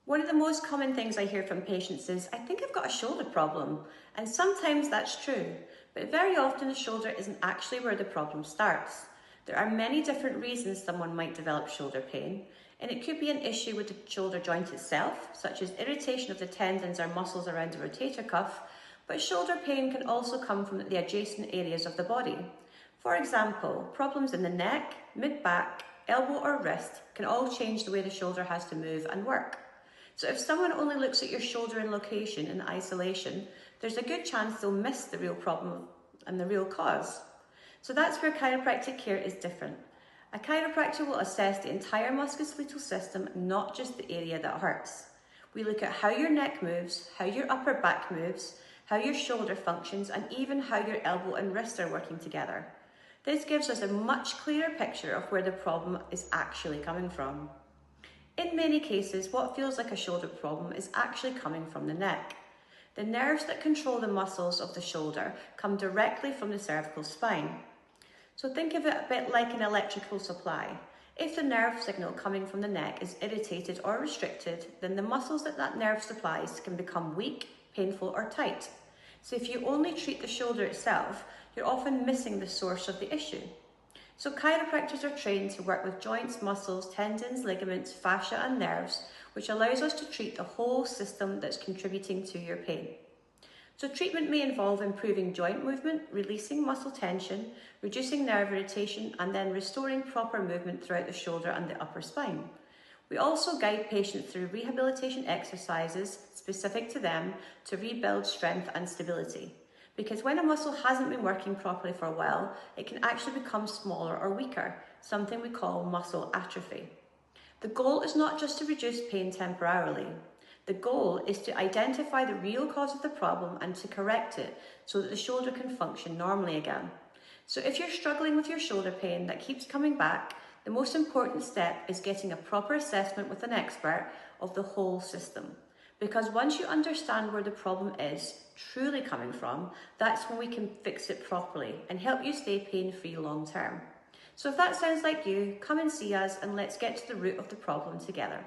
One of the most common things I hear from patients is, I think I've got a shoulder problem. And sometimes that's true, but very often the shoulder isn't actually where the problem starts. There are many different reasons someone might develop shoulder pain, and it could be an issue with the shoulder joint itself, such as irritation of the tendons or muscles around the rotator cuff, but shoulder pain can also come from the adjacent areas of the body. For example, problems in the neck, mid-back, elbow or wrist can all change the way the shoulder has to move and work. So if someone only looks at your shoulder in location in isolation, there's a good chance they'll miss the real problem and the real cause. So that's where chiropractic care is different. A chiropractor will assess the entire musculoskeletal system, not just the area that hurts. We look at how your neck moves, how your upper back moves, how your shoulder functions, and even how your elbow and wrist are working together. This gives us a much clearer picture of where the problem is actually coming from. In many cases, what feels like a shoulder problem is actually coming from the neck. The nerves that control the muscles of the shoulder come directly from the cervical spine. So think of it a bit like an electrical supply. If the nerve signal coming from the neck is irritated or restricted, then the muscles that nerve supplies can become weak, painful, or tight. So if you only treat the shoulder itself, you're often missing the source of the issue. So chiropractors are trained to work with joints, muscles, tendons, ligaments, fascia and nerves, which allows us to treat the whole system that's contributing to your pain. So treatment may involve improving joint movement, releasing muscle tension, reducing nerve irritation, and then restoring proper movement throughout the shoulder and the upper spine. We also guide patients through rehabilitation exercises specific to them to rebuild strength and stability. Because when a muscle hasn't been working properly for a while, it can actually become smaller or weaker, something we call muscle atrophy. The goal is not just to reduce pain temporarily. The goal is to identify the real cause of the problem and to correct it so that the shoulder can function normally again. So if you're struggling with your shoulder pain that keeps coming back, the most important step is getting a proper assessment with an expert of the whole system. Because once you understand where the problem is truly coming from, that's when we can fix it properly and help you stay pain-free long term. So if that sounds like you, come and see us and let's get to the root of the problem together.